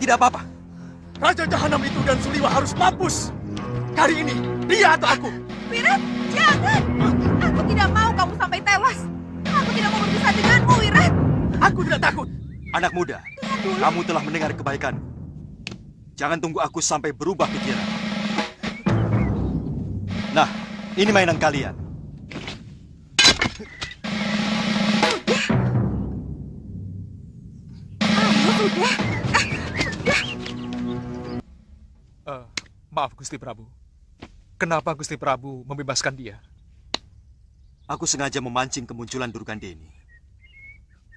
tidak apa-apa. Raja Jahanam itu dan Suliwa harus mampus. Kali ini, dia atau aku. Wirat, jangan. Aku tidak mau kamu sampai tewas. Aku tidak mau berpisah denganmu, Wirat. Aku tidak takut. Anak muda, kamu telah mendengar kebaikan. Jangan tunggu aku sampai berubah pikiran. Nah, ini mainan kalian. Sudah. Maaf Gusti Prabu. Kenapa Gusti Prabu membebaskan dia? Aku sengaja memancing kemunculan Durgandini.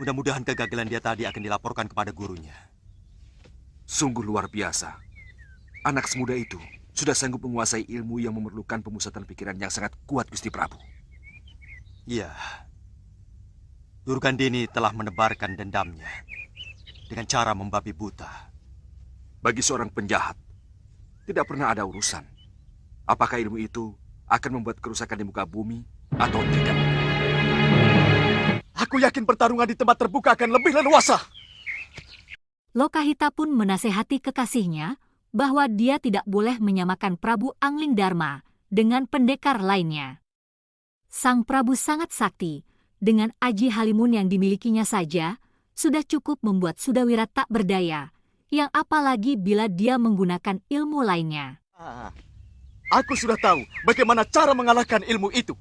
Mudah-mudahan kegagalan dia tadi akan dilaporkan kepada gurunya. Sungguh luar biasa. Anak semuda itu sudah sanggup menguasai ilmu yang memerlukan pemusatan pikiran yang sangat kuat, Gusti Prabu. Iya. Durgandini telah menebarkan dendamnya dengan cara membabi buta. Bagi seorang penjahat, tidak pernah ada urusan apakah ilmu itu akan membuat kerusakan di muka bumi atau tidak. Aku yakin pertarungan di tempat terbuka akan lebih leluasa. Lokahita pun menasehati kekasihnya bahwa dia tidak boleh menyamakan Prabu Angling Dharma dengan pendekar lainnya. Sang Prabu sangat sakti, dengan aji halimun yang dimilikinya saja, sudah cukup membuat Sudawirat tak berdaya, yang apalagi bila dia menggunakan ilmu lainnya. Aku sudah tahu bagaimana cara mengalahkan ilmu itu.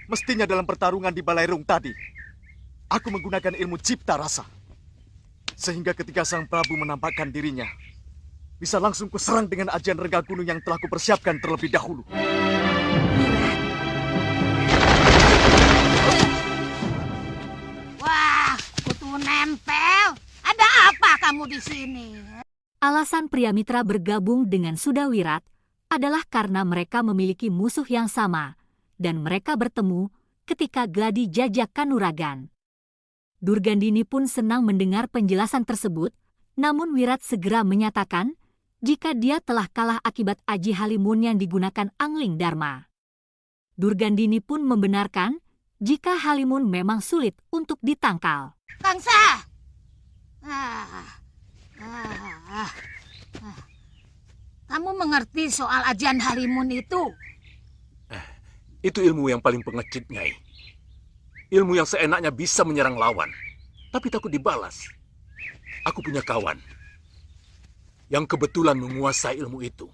Mestinya dalam pertarungan di Balairung tadi, aku menggunakan ilmu cipta rasa. Sehingga ketika Sang Prabu menampakkan dirinya, bisa langsung kuserang dengan ajian rengga gunung yang telah kupersiapkan terlebih dahulu. Wah, kutu nempel. Ada apa kamu di sini? Alasan pria mitra bergabung dengan Sudawirat adalah karena mereka memiliki musuh yang sama, dan mereka bertemu ketika gladi Jajak Kanuragan. Durgandini pun senang mendengar penjelasan tersebut, namun Wirat segera menyatakan jika dia telah kalah akibat aji halimun yang digunakan Angling Dharma. Durgandini pun membenarkan jika halimun memang sulit untuk ditangkal. Kangsa! Kamu mengerti soal ajian halimun itu? Itu ilmu yang paling pengecut, Nyai. Ilmu yang seenaknya bisa menyerang lawan, tapi takut dibalas. Aku punya kawan yang kebetulan menguasai ilmu itu.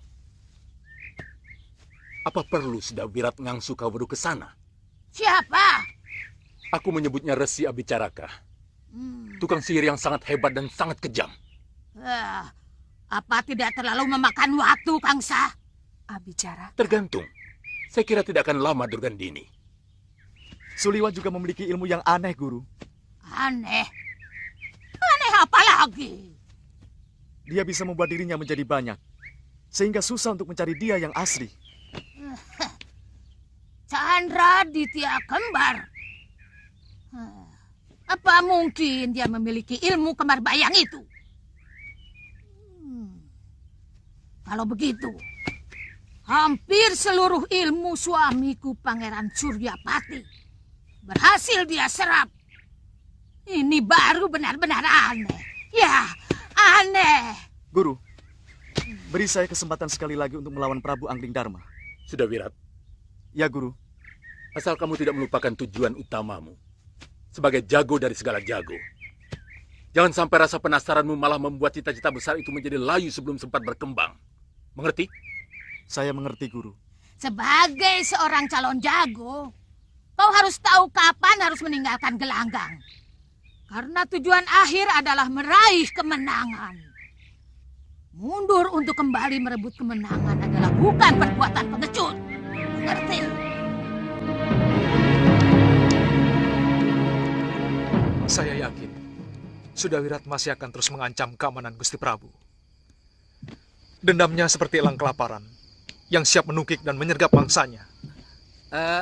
Apa perlu Sudawirat ngangsu Kawuru ke sana? Siapa? Aku menyebutnya Resi Abicaraka. Tukang sihir yang sangat hebat dan sangat kejam. Apa tidak terlalu memakan waktu, Kangsa? Abicara. Tergantung. Saya kira tidak akan lama, Durgandini. Suliwa juga memiliki ilmu yang aneh, Guru. Aneh? Aneh apa lagi? Dia bisa membuat dirinya menjadi banyak, sehingga susah untuk mencari dia yang asli. Chandra Ditya Kembar. Apa mungkin dia memiliki ilmu kembar bayang itu? Kalau begitu, hampir seluruh ilmu suamiku Pangeran Suryapati berhasil dia serap. Ini baru benar-benar aneh. Ya, aneh. Guru, beri saya kesempatan sekali lagi untuk melawan Prabu Angling Dharma. Sudawirat. Ya, Guru. Asal kamu tidak melupakan tujuan utamamu. Sebagai jago dari segala jago. Jangan sampai rasa penasaranmu malah membuat cita-cita besar itu menjadi layu sebelum sempat berkembang. Mengerti? Saya mengerti, Guru. Sebagai seorang calon jago, kau harus tahu kapan harus meninggalkan gelanggang. Karena tujuan akhir adalah meraih kemenangan. Mundur untuk kembali merebut kemenangan adalah bukan perbuatan pengecut. Mengerti? Saya yakin Sudawirat masih akan terus mengancam keamanan Gusti Prabu. Dendamnya seperti elang kelaparan yang siap menukik dan menyergap mangsanya.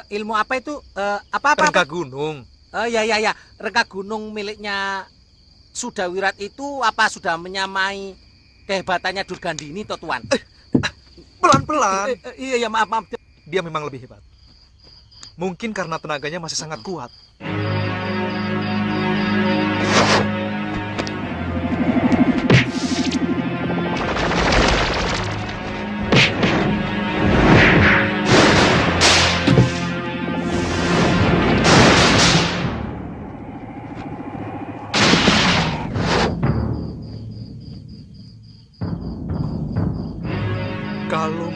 Ilmu apa itu? Apa-apa? Rengga gunung. Ya. Rengga gunung miliknya Sudawirat itu apa sudah menyamai kehebatannya Durgandini, toh Tuan? Pelan-pelan. Iya, maaf. Dia memang lebih hebat. Mungkin karena tenaganya masih sangat kuat.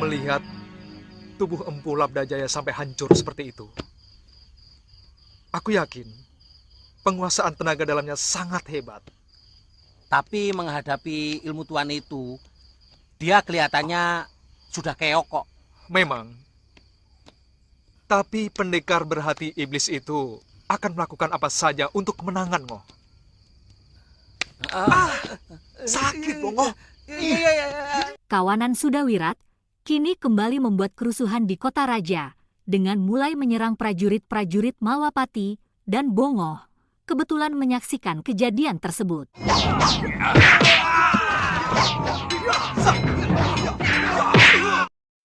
melihat tubuh Empu Labdajaya sampai hancur seperti itu, aku yakin penguasaan tenaga dalamnya sangat hebat. Tapi menghadapi ilmu tuan itu, dia kelihatannya sudah keok kok. Memang. Tapi pendekar berhati iblis itu akan melakukan apa saja untuk kemenangan, Ngoh. Sakit, Bongo. Kawanan Sudawirat kini kembali membuat kerusuhan di kota raja dengan mulai menyerang prajurit-prajurit Malwapati dan Bongoh kebetulan menyaksikan kejadian tersebut.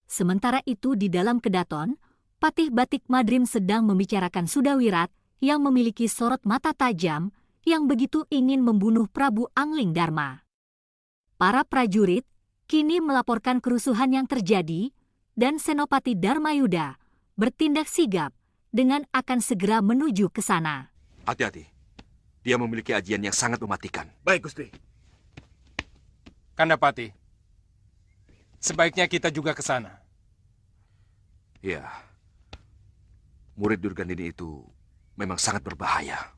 Sementara itu di dalam kedaton, Patih Batik Madrim sedang membicarakan Sudawirat yang memiliki sorot mata tajam yang begitu ingin membunuh Prabu Angling Dharma. Para prajurit kini melaporkan kerusuhan yang terjadi dan Senopati Dharmayuda bertindak sigap dengan akan segera menuju ke sana. Hati-hati, dia memiliki ajian yang sangat mematikan. Baik, Gusti. Kandapati, sebaiknya kita juga ke sana. Ya, murid Durgandini itu memang sangat berbahaya.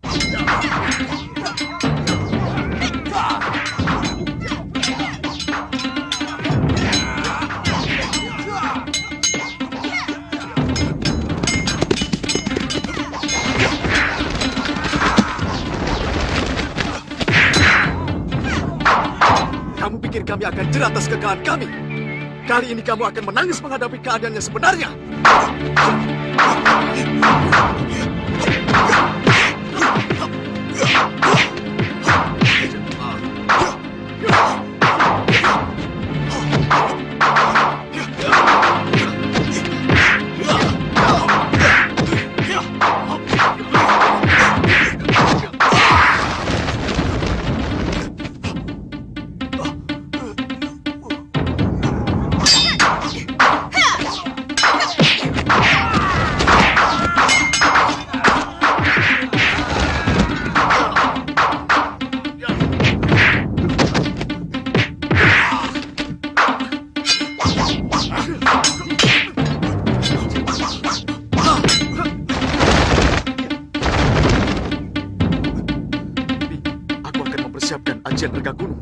Kamu pikir kami akan jerat atas kekalahan kami? Kali ini kamu akan menangis menghadapi keadaannya sebenarnya. Siapkan ajian rega gunung.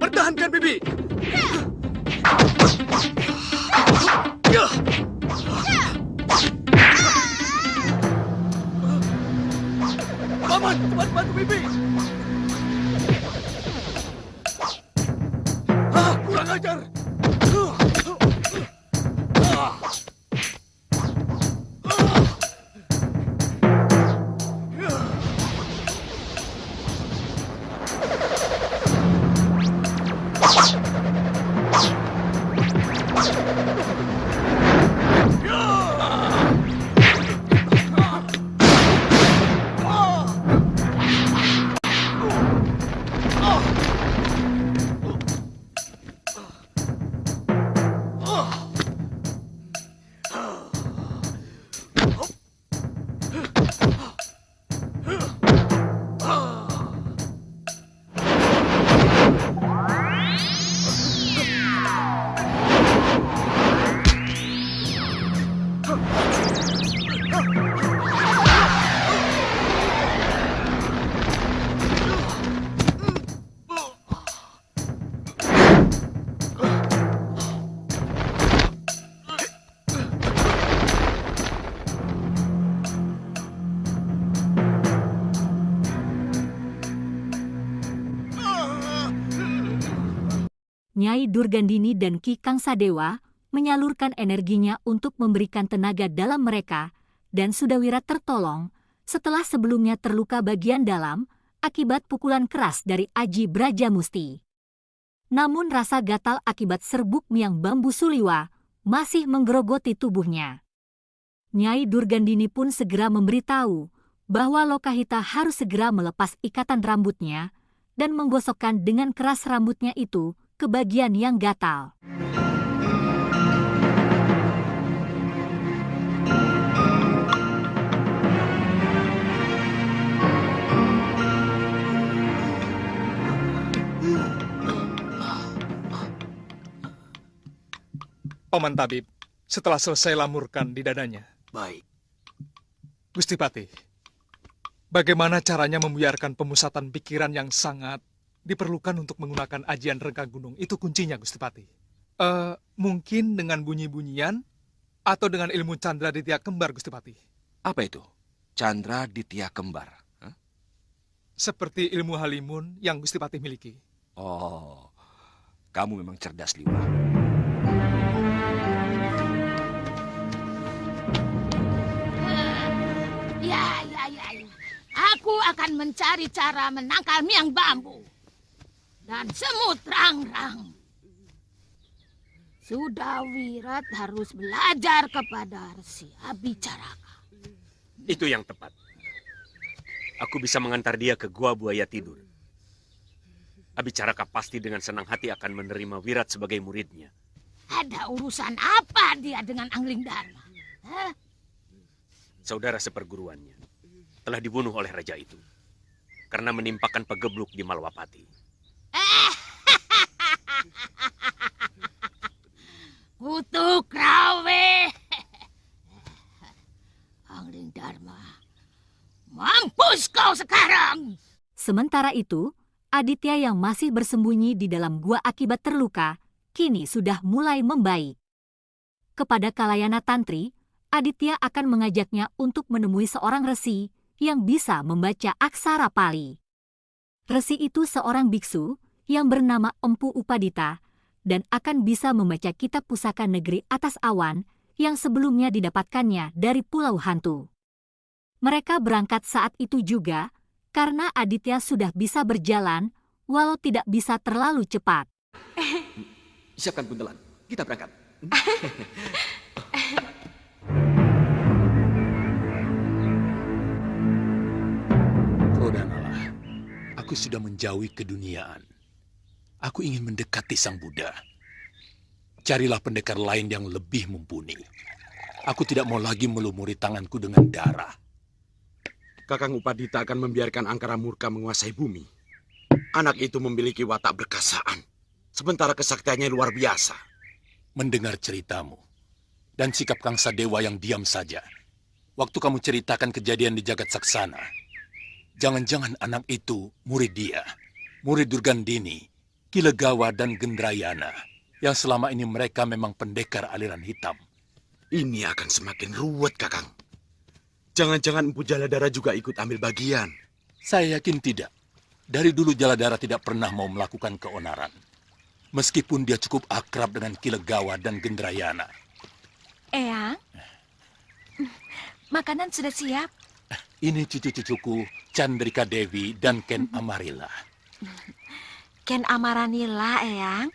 Pertahankan, Bibi. Paman, cepat bantu Bibi. Kurang ajar. Nyai Durgandini dan Ki Kangsadewa menyalurkan energinya untuk memberikan tenaga dalam mereka, dan Sudawirat tertolong setelah sebelumnya terluka bagian dalam akibat pukulan keras dari Aji Brajamusti. Namun rasa gatal akibat serbuk miang bambu suliwa masih menggerogoti tubuhnya. Nyai Durgandini pun segera memberitahu bahwa Lokahita harus segera melepas ikatan rambutnya dan menggosokkan dengan keras rambutnya itu ke bagian yang gatal. Paman Tabib, setelah selesai lamurkan di dadanya. Baik. Gusti Patih, bagaimana caranya membiarkan pemusatan pikiran yang sangat diperlukan untuk menggunakan ajian Rengka Gunung? Itu kuncinya, Gusti Patih. Mungkin dengan bunyi-bunyian atau dengan ilmu Candra Ditya Kembar, Gusti Patih. Apa itu? Candra Ditya Kembar? Hah? Seperti ilmu Halimun yang Gusti Patih miliki. Oh, kamu memang cerdas, Liwa. Ya. Aku akan mencari cara menangkal miang bambu. Dan semut rangrang. Sudawirat harus belajar kepada Resi Abicaraka. Itu yang tepat. Aku bisa mengantar dia ke gua buaya tidur. Abicaraka pasti dengan senang hati akan menerima Wirat sebagai muridnya. Ada urusan apa dia dengan Angling Dharma? Hah? Saudara seperguruannya telah dibunuh oleh raja itu karena menimpakan pegebluk di Malwapati. Kutuk Rawe. Angling Dharma, mampus kau sekarang. Sementara itu, Aditya yang masih bersembunyi di dalam gua akibat terluka, kini sudah mulai membaik. Kepada Kalayana Tantri, Aditya akan mengajaknya untuk menemui seorang resi yang bisa membaca aksara Pali. Resi itu seorang biksu yang bernama Empu Upadita dan akan bisa membaca kitab pusaka negeri atas awan yang sebelumnya didapatkannya dari Pulau Hantu. Mereka berangkat saat itu juga karena Aditya sudah bisa berjalan walau tidak bisa terlalu cepat. Siapkan buntelan, kita berangkat. Rodanalah, aku sudah menjauhi keduniaan. Aku ingin mendekati Sang Buddha. Carilah pendekar lain yang lebih mumpuni. Aku tidak mau lagi melumuri tanganku dengan darah. Kakang Upadita akan membiarkan Angkara Murka menguasai bumi. Anak itu memiliki watak berkasaan, sementara kesaktiannya luar biasa. Mendengar ceritamu dan sikap Kangsadewa yang diam saja, waktu kamu ceritakan kejadian di Jagat Saksana, jangan-jangan anak itu murid dia, murid Durgandini, Kilegawa dan Gendrayana, yang selama ini mereka memang pendekar aliran hitam. Ini akan semakin ruwet, Kakang. Jangan-jangan Empu Jaladara juga ikut ambil bagian. Saya yakin tidak. Dari dulu Jaladara tidak pernah mau melakukan keonaran. Meskipun dia cukup akrab dengan Kilegawa dan Gendrayana. Eyang, makanan sudah siap. Ini cucu-cucuku, Chandrika Dewi dan Ken Amarila. Ken Amaranila, Eyang.